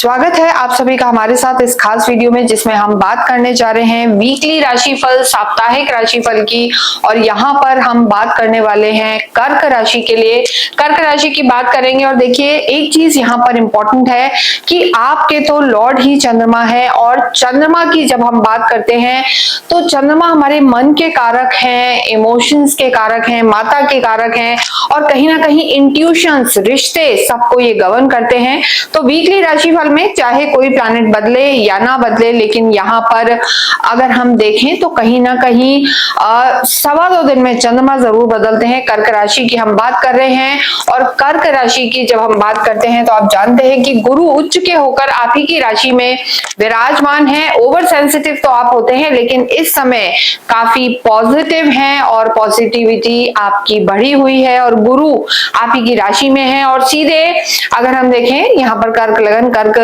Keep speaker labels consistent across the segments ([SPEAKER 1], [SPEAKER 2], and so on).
[SPEAKER 1] स्वागत है आप सभी का हमारे साथ इस खास वीडियो में, जिसमें हम बात करने जा रहे हैं वीकली राशिफल, साप्ताहिक राशिफल की। और यहाँ पर हम बात करने वाले हैं कर्क राशि के लिए। कर्क राशि की बात करेंगे और देखिए एक चीज यहाँ पर इंपॉर्टेंट है कि आपके तो लॉर्ड ही चंद्रमा है, और चंद्रमा की जब हम बात करते हैं तो चंद्रमा हमारे मन के कारक हैं, इमोशंस के कारक हैं, माता के कारक हैं, और कहीं ना कहीं इंट्यूशंस, रिश्ते, सबको ये गवर्न करते हैं। तो वीकली राशिफल में चाहे कोई प्लैनेट बदले या ना बदले, लेकिन यहाँ पर अगर हम देखें तो कहीं ना कहीं 2.25 दिन में चंद्रमा जरूर बदलते हैं। कर्क राशि की हम बात कर रहे हैं, और कर्क राशि की जब हम बात करते हैं तो आप जानते हैं कि गुरु उच्च के होकर आप ही की राशि में विराजमान है। ओवर सेंसिटिव तो आप होते हैं, लेकिन इस समय काफी पॉजिटिव हैं और पॉजिटिविटी आपकी बढ़ी हुई है, और गुरु आप ही की राशि में है। और सीधे अगर हम देखें यहाँ पर कर्क लगन, कर्क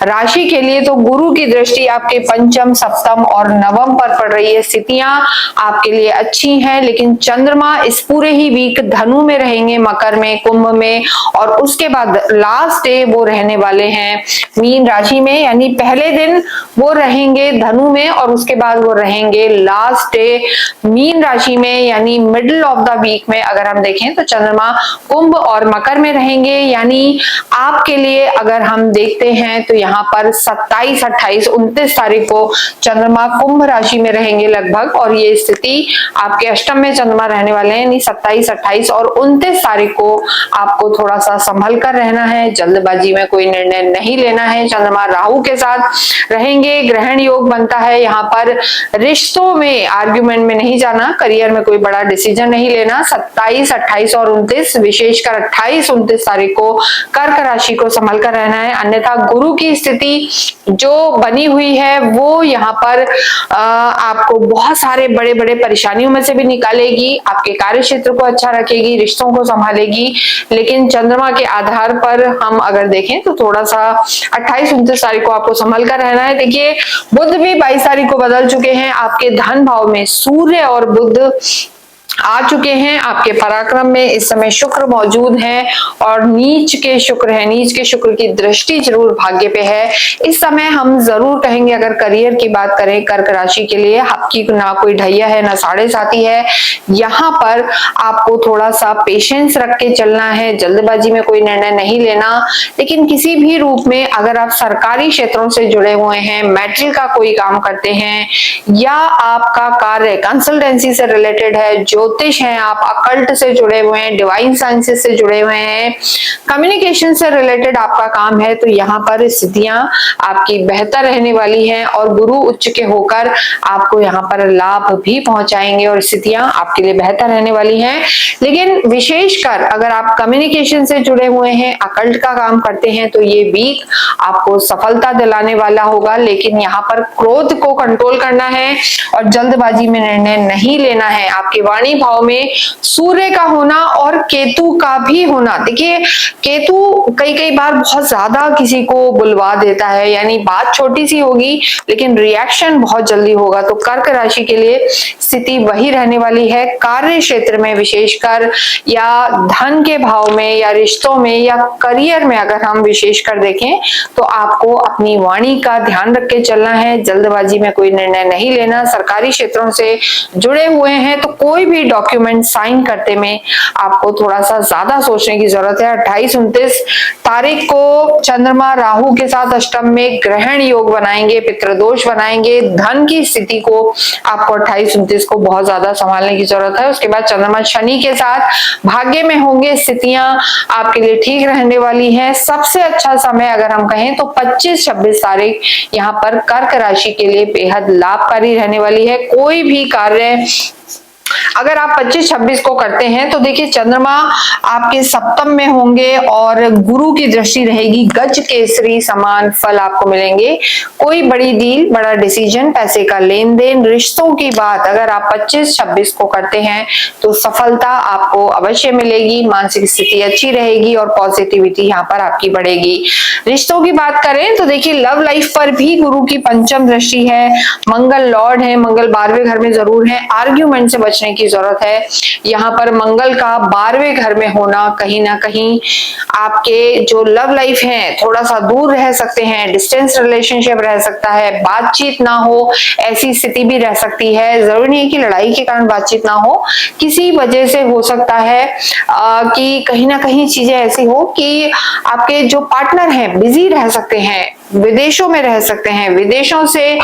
[SPEAKER 1] राशि के लिए तो गुरु की दृष्टि आपके पंचम, सप्तम और नवम पर पड़ रही है। स्थितियां आपके लिए अच्छी हैं, लेकिन चंद्रमा इस पूरे ही वीक धनु में रहेंगे, मकर में, कुंभ में, और उसके बाद लास्ट डे वो रहने वाले हैं मीन राशि में। यानी पहले दिन वो रहेंगे धनु में और उसके बाद वो रहेंगे लास्ट डे मीन राशि में, यानी मिडिल ऑफ द वीक में अगर हम देखें तो चंद्रमा कुंभ और मकर में रहेंगे। यानी आपके लिए अगर हम देखते हैं तो यहाँ पर 27, 28, 29 तारीख को चंद्रमा कुंभ राशि में रहेंगे लगभग, और ये स्थिति आपके अष्टम में चंद्रमा रहने वाले हैं। यानी 27, 28 और 29 तारीख को आपको थोड़ा सा संभल कर रहना है, जल्दबाजी में कोई निर्णय नहीं लेना है। चंद्रमा राहु के साथ रहेंगे, ग्रहण योग बनता है। यहाँ पर रिश्तों में आर्ग्यूमेंट में नहीं जाना, करियर में कोई बड़ा डिसीजन नहीं लेना। 27, 28 और 29, विशेषकर 28, 29 तारीख को कर्क राशि को संभल कर रहना है। अन्यथा गुरु की स्थिति जो बनी हुई है वो यहाँ पर आपको बहुत सारे बड़े बड़े परेशानियों में से भी निकालेगी, आपके कार्य क्षेत्र को अच्छा रखेगी, रिश्तों को संभालेगी। लेकिन चंद्रमा के आधार पर हम अगर देखें तो थोड़ा सा 28, 29 तारीख को आपको संभल कर रहना है। देखिए बुध भी 22 तारीख को बदल चुके हैं आपके धन भाव में, सूर्य और बुध आ चुके हैं आपके पराक्रम में। इस समय शुक्र मौजूद है और नीच के शुक्र है, नीच के शुक्र की दृष्टि जरूर भाग्य पे है। इस समय हम जरूर कहेंगे, अगर करियर की बात करें कर्क राशि के लिए, आपकी ना कोई ढैया है ना साढ़े साथी है। यहाँ पर आपको थोड़ा सा पेशेंस रख के चलना है, जल्दबाजी में कोई निर्णय नहीं लेना। लेकिन किसी भी रूप में अगर आप सरकारी क्षेत्रों से जुड़े हुए हैं, मैट्रिक का कोई काम करते हैं, या आपका कार्य कंसल्टेंसी से रिलेटेड है, ज्योतिष हैं आप, अकल्ट से जुड़े हुए हैं, डिवाइन साइंसेस से जुड़े हुए हैं, कम्युनिकेशन से रिलेटेड आपका काम है, तो यहाँ पर स्थितियां आपकी बेहतर रहने वाली हैं, और गुरु उच्च के होकर आपको यहाँ पर लाभ भी पहुंचाएंगे और स्थितियां आपके लिए बेहतर रहने वाली हैं। लेकिन विशेषकर अगर आप कम्युनिकेशन से जुड़े हुए हैं, अकल्ट का काम करते हैं, तो ये वीक आपको सफलता दिलाने वाला होगा। लेकिन यहाँ पर क्रोध को कंट्रोल करना है और जल्दबाजी में निर्णय नहीं लेना है। आपके वाणी भाव में सूर्य का होना और केतु का भी होना, देखिए केतु कई बार बहुत ज्यादा किसी को बुलवा देता है, यानी बात छोटी सी होगी लेकिन रिएक्शन बहुत जल्दी होगा। तो कर्क राशि के लिए स्थिति वही रहने वाली है। कार्य क्षेत्र में विशेषकर, या धन के भाव में, या रिश्तों में, या करियर में अगर हम विशेषकर देखें तो आपको अपनी वाणी का ध्यान रख के चलना है, जल्दबाजी में कोई निर्णय नहीं लेना। सरकारी क्षेत्रों से जुड़े हुए हैं तो कोई भी डॉक्यूमेंट साइन करते में आपको थोड़ा सा ज्यादा सोचने की जरूरत है। 28, 29 तारीख को चंद्रमा राहु के साथ अष्टम में ग्रहण योग बनाएंगे, पितृदोष बनाएंगे। धन की स्थिति को आपको 28, 29 को बहुत ज्यादा संभालने की जरूरत है। उसके बाद चंद्रमा शनि के साथ भाग्य में होंगे, स्थितियां आपके लिए ठीक रहने वाली है। सबसे अच्छा समय अगर हम कहें तो 25, 26 तारीख यहाँ पर कर्क राशि के लिए बेहद लाभकारी रहने वाली है। कोई भी कार्य अगर आप 25, 26 को करते हैं तो देखिए चंद्रमा आपके सप्तम में होंगे और गुरु की दृष्टि रहेगी, गज केसरी समान फल आपको मिलेंगे। कोई बड़ी डील, बड़ा डिसीजन, पैसे का लेन देन, रिश्तों की बात अगर आप 25, 26 को करते हैं तो सफलता आपको अवश्य मिलेगी। मानसिक स्थिति अच्छी रहेगी और पॉजिटिविटी यहाँ पर आपकी बढ़ेगी। रिश्तों की बात करें तो देखिए लव लाइफ पर भी गुरु की पंचम दृष्टि है, मंगल लॉर्ड है, मंगल 12वें घर में जरूर है। आर्ग्यूमेंट से बचने की की जरूरत है। यहाँ पर मंगल का 12वें घर में होना कहीं ना कहीं आपके जो लव लाइफ है थोड़ा सा दूर रह सकते हैं, डिस्टेंस रिलेशनशिप रह सकता है, बातचीत ना हो ऐसी स्थिति भी रह सकती है। जरूरी नहीं है कि लड़ाई के कारण बातचीत ना हो, किसी वजह से हो सकता है कि कहीं ना कहीं चीजें ऐसी हो कि आपके जो पार्टनर हैं बिजी रह सकते हैं, विदेशों में रह सकते हैं, विदेशों से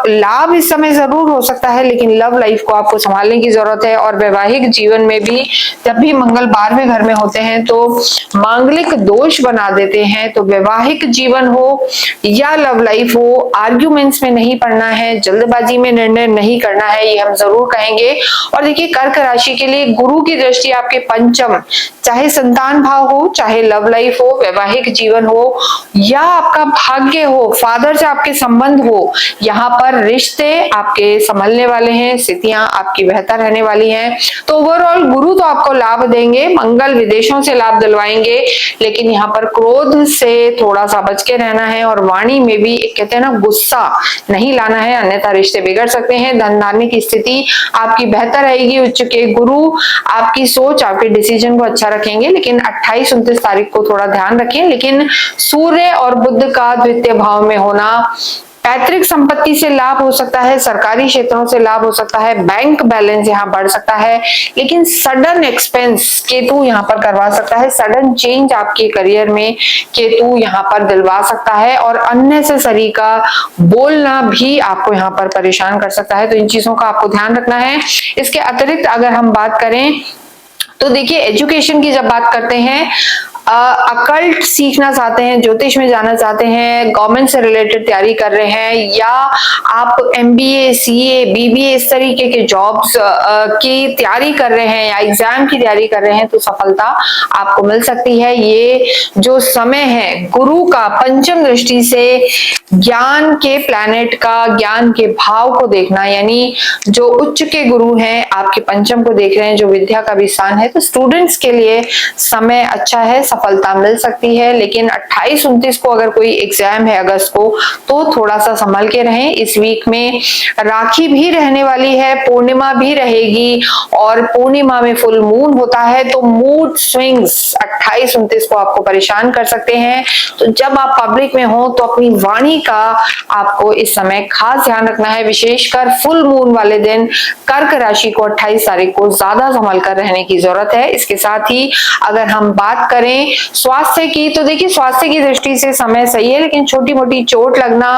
[SPEAKER 1] लाभ इस समय जरूर हो सकता है, लेकिन लव लाइफ को आपको संभालने की जरूरत है। और वैवाहिक जीवन में भी जब भी मंगल 12वें घर में होते हैं तो मांगलिक दोष बना देते हैं। तो वैवाहिक जीवन हो या लव लाइफ हो, आर्ग्यूमेंट्स में नहीं पड़ना है, जल्दबाजी में निर्णय नहीं करना है, ये हम जरूर कहेंगे। और देखिए कर्क राशि के लिए गुरु की दृष्टि आपके पंचम, चाहे संतान भाव हो, चाहे लव लाइफ हो, वैवाहिक जीवन हो या आपका भाग्य हो, फादर से आपके संबंध हो, यहाँ पर रिश्ते आपके संभलने वाले हैं, स्थितियां आपकी बेहतर रहने वाली हैं। तो ओवरऑल गुरु तो आपको लाभ देंगे, मंगल विदेशों से लाभ दिलवाएंगे, लेकिन यहाँ पर क्रोध से थोड़ा सा बच के रहना है और वाणी में भी कहते हैं ना गुस्सा नहीं लाना है, अन्यथा रिश्ते बिगड़ सकते हैं। धन धान्य की स्थिति आपकी बेहतर रहेगी। उच्च के गुरु आपकी सोच, आपके डिसीजन को अच्छा रखेंगे, लेकिन 28-29 तारीख को थोड़ा ध्यान रखें। लेकिन सूर्य और बुध का द्वितीय भाव में होना पैतृक संपत्ति से लाभ हो सकता है, सरकारी क्षेत्रों से लाभ हो सकता है, बैंक बैलेंस यहाँ बढ़ सकता है, लेकिन सडन एक्सपेंस केतु यहाँ पर करवा सकता है, सडन चेंज आपके करियर में केतु यहाँ पर दिलवा सकता है और अननेसेसरी का बोलना भी आपको यहाँ पर परेशान कर सकता है। तो इन चीजों का आपको ध्यान रखना है। इसके अतिरिक्त अगर हम बात करें तो देखिए एजुकेशन की जब बात करते हैं, अकल्ट सीखना चाहते हैं, ज्योतिष में जाना चाहते हैं, गवर्नमेंट से रिलेटेड तैयारी कर रहे हैं, या आप MBA, CA, BBA इस तरीके के जॉब्स की तैयारी कर रहे हैं या एग्जाम की तैयारी कर रहे हैं, तो सफलता आपको मिल सकती है। ये जो समय है गुरु का पंचम दृष्टि से ज्ञान के प्लैनेट का, ज्ञान के भाव को देखना, यानी जो उच्च के गुरु हैं आपके पंचम को देख रहे हैं, जो विद्या का भी स्थान है, तो स्टूडेंट्स के लिए समय अच्छा है, सफलता मिल सकती है। लेकिन 28-29 को अगर कोई एग्जाम है अगस्त को, तो थोड़ा सा संभल के रहें। इस वीक में राखी भी रहने वाली है, पूर्णिमा भी रहेगी और पूर्णिमा में फुल मून होता है, तो मूड स्विंग्स 28-29 को आपको परेशान कर सकते हैं। तो जब आप पब्लिक में हो तो अपनी वाणी का आपको इस समय खास ध्यान रखना है, विशेषकर फुल मून वाले दिन कर्क राशि को 28 तारीख को ज्यादा संभल कर रहने की जरूरत है। इसके साथ ही अगर हम बात करें स्वास्थ्य की, तो देखिए स्वास्थ्य की दृष्टि से समय सही है, लेकिन छोटी मोटी चोट लगना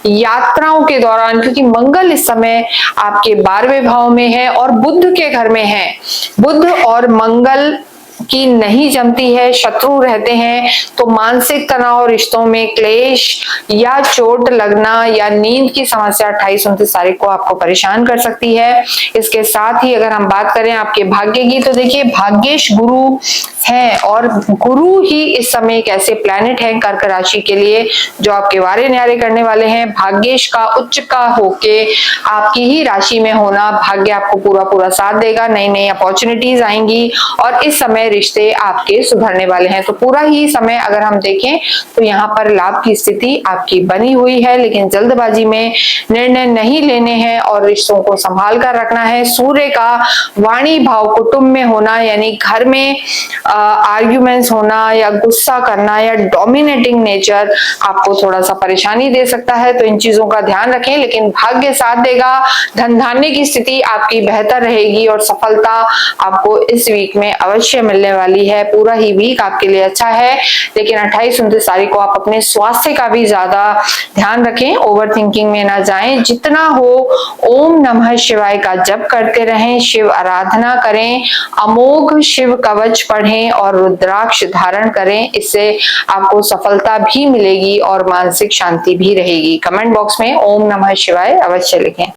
[SPEAKER 1] यात्राओं के दौरान, क्योंकि मंगल इस समय आपके 12वें भाव में है और बुध के घर में है, बुध और मंगल की नहीं जमती है, शत्रु रहते हैं, तो मानसिक तनाव, रिश्तों में क्लेश या चोट लगना या नींद की समस्या 28-29 तारीख को आपको परेशान कर सकती है। इसके साथ ही अगर हम बात करें आपके भाग्य की, तो देखिए भाग्येश गुरु है और गुरु ही इस समय एक ऐसे प्लैनेट है कर्क राशि के लिए जो आपके वारे न्यारे करने वाले हैं। भाग्येश का उच्च का होके आपकी ही राशि में होना, भाग्य आपको पूरा पूरा साथ देगा, नई नई अपॉर्चुनिटीज आएंगी और इस समय रिश्ते आपके सुधरने वाले हैं। तो पूरा ही समय अगर हम देखें तो यहाँ पर लाभ की स्थिति आपकी बनी हुई है, लेकिन जल्दबाजी में निर्णय नहीं लेने हैं और रिश्तों को संभाल कर रखना है। सूर्य का वाणी भाव कुटुंब में होना, यानी घर में आर्ग्यूमेंट्स होना या गुस्सा करना या डोमिनेटिंग नेचर आपको थोड़ा सा परेशानी दे सकता है, तो इन चीजों का ध्यान रखें। लेकिन भाग्य साथ देगा, धन धान्य की स्थिति आपकी बेहतर रहेगी और सफलता आपको इस वीक में अवश्य मिलने वाली है। पूरा ही वीक आपके लिए अच्छा है, लेकिन 28-29 तारीख को आप अपने स्वास्थ्य का भी ज्यादा ध्यान रखें, ओवर थिंकिंग में ना जाएं। जितना हो ओम नमः शिवाय का जप करते रहें, शिव आराधना करें, अमोघ शिव कवच पढ़ें और रुद्राक्ष धारण करें। इससे आपको सफलता भी मिलेगी और मानसिक शांति भी रहेगी। कमेंट बॉक्स में ओम नमः शिवाय अवश्य लिखें।